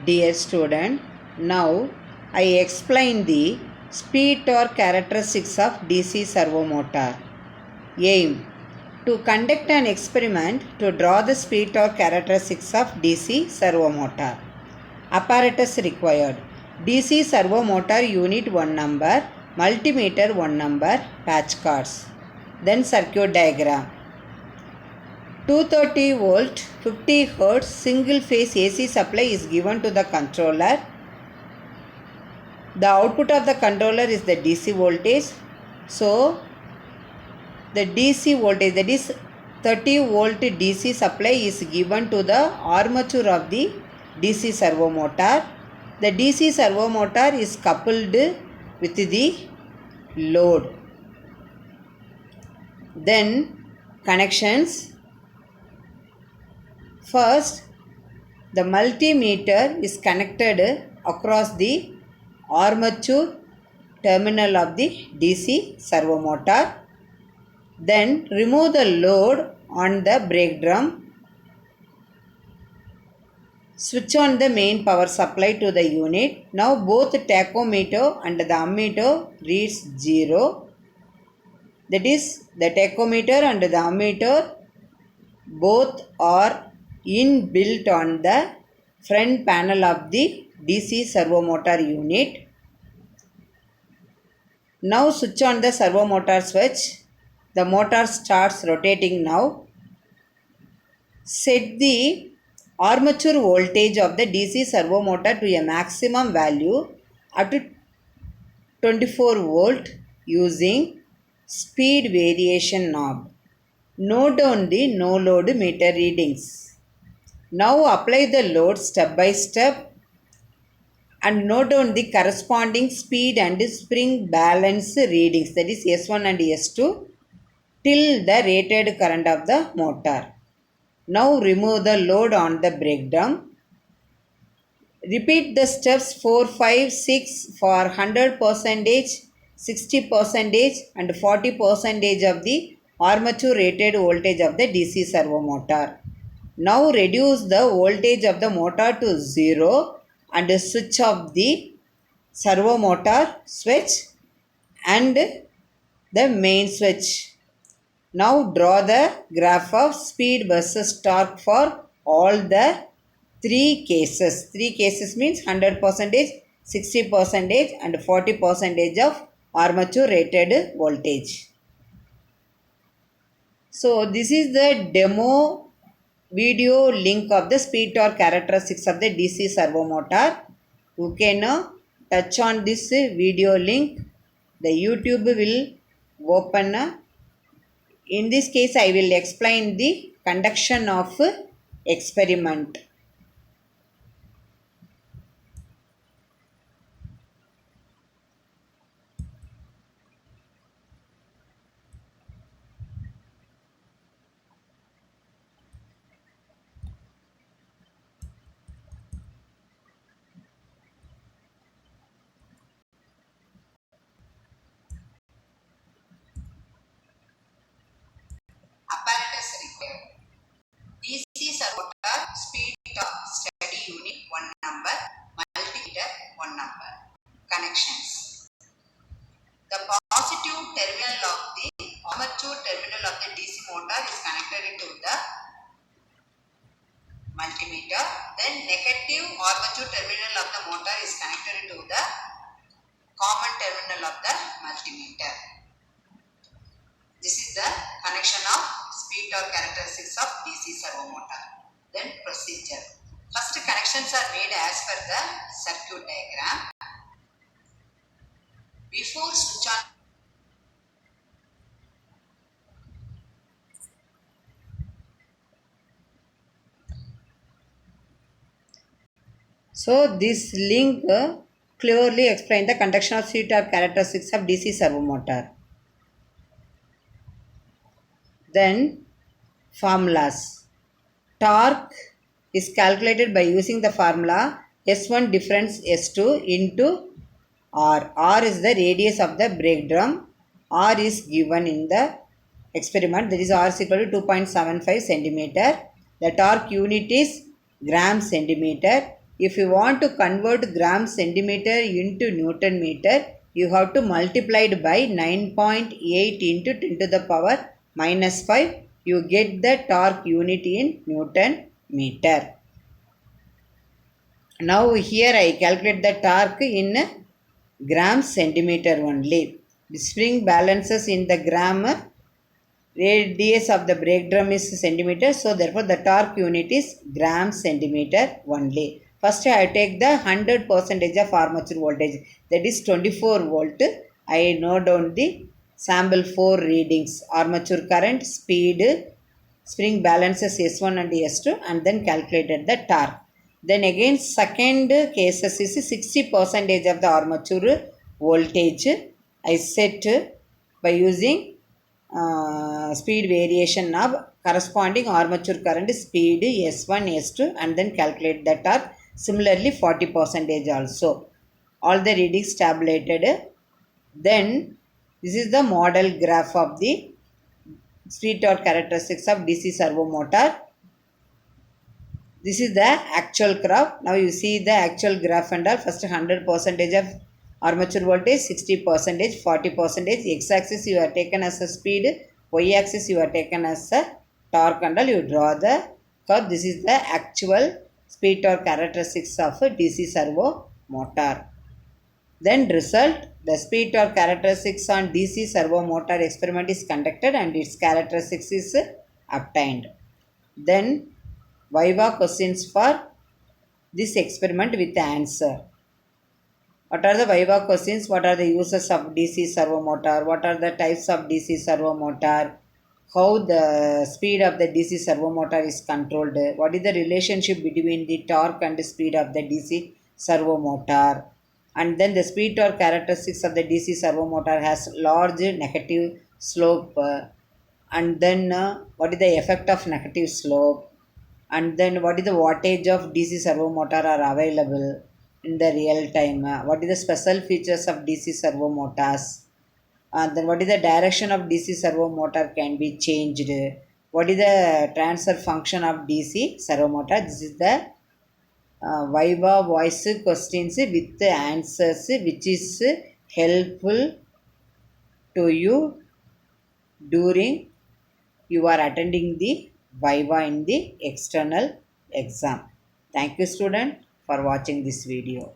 Dear student, now I explain the speed torque characteristics of DC servo motor. Aim: to conduct an experiment to draw the speed torque characteristics of DC servo motor. Apparatus required: DC servo motor unit 1 number, multimeter 1 number, patch cards. Then circuit diagram. 230 volt 50 Hz single phase AC supply is given to the controller. The output of the controller is the DC voltage. So the DC voltage, that is 30 volt DC supply, is given to the armature of the DC servo motor. The DC servo motor is coupled with the load. Then connections. First, the multimeter is connected across the armature terminal of the DC servo motor. Then remove the load on the brake drum. Switch on the main power supply to the unit. Now both tachometer and the ammeter reads 0. That is, the tachometer and the ammeter both are inbuilt on the front panel of the DC servo motor unit. Now switch on the servo motor switch. The motor starts rotating now. Set the armature voltage of the DC servo motor to a maximum value up to 24 volt using speed variation knob. Note down the no load meter readings. Now apply the load step by step and note down the corresponding speed and spring balance readings, that is S1 and S2, till the rated current of the motor. Now remove the load on the brake drum. Repeat the steps 4, 5, 6 for 100%, 60% and 40% of the armature rated voltage of the DC servo motor. Now reduce the voltage of the motor to 0 and switch off the servo motor switch and the main switch. Now draw the graph of speed versus torque for all the three cases. Three cases means 100%, 60% and 40% of armature rated voltage. So this is the demo video link of the speed torque characteristics of the DC servo motor. You can touch on this video link. The YouTube will open. In this case, I will explain the conduction of experiment. Apparatus required: DC servo motor speed torque steady unit 1 number, multimeter 1 number. Connections: the positive terminal of the armature terminal of the DC motor is connected to the multimeter. Then negative armature terminal of the motor is connected to the common terminal of the multimeter. This is the connection of speed torque characteristics of DC servo motor. Then procedure. First, connections are made as per the circuit diagram. Before switch on, so this link clearly explains the conduction of speed torque characteristics of DC servo motor. Then formulas. Torque is calculated by using the formula S1 difference S2 into R. R is the radius of the brake drum. R is given in the experiment, that is R is equal to 2.75 centimeter. The torque unit is gram centimeter. If you want to convert gram centimeter into Newton meter, you have to multiply it by 9.8 into 10 to the power minus 5. You get the torque unit in Newton meter. Now here I calculate the torque in gram centimeter only. The spring balances in the gram, radius of the brake drum is centimeter, so therefore the torque unit is gram centimeter only. First I take the 100% of armature voltage, that is 24 volt. I note down the sample 4 readings: armature current, speed, spring balances S1 and S2, and then calculated the torque. Then again second cases is 60% of the armature voltage I set by using speed variation of corresponding armature current speed S1, S2, and then calculate the torque. Similarly 40% also. All the readings tabulated. Then this is the model graph of the speed torque characteristics of DC servo motor. This is the actual graph. Now you see the actual graph and all. First 100% of armature voltage, 60%, 40%. X-axis you are taken as a speed, Y-axis you are taken as a torque and all. You draw the curve. This is the actual speed torque characteristics of a DC servo motor. Then result, the speed torque characteristics on DC servo motor experiment is conducted and its characteristics is obtained. Then Viva questions for this experiment with the answer. What are the Viva questions? What are the uses of DC servo motor? What are the types of DC servo motor? How the speed of the DC servo motor is controlled? What is the relationship between the torque and the speed of the DC servo motor? And then the speed torque characteristics of the DC servo motor has large negative slope. And then what is the effect of negative slope? And then what is the wattage of DC servo motor are available in the real time? What is the special features of DC servo motors? Then what is the direction of DC servo motor can be changed? What is the transfer function of DC servo motor? This is the Viva voice questions with the answers, which is helpful to you during you are attending the Viva in the external exam. Thank you student for watching this video.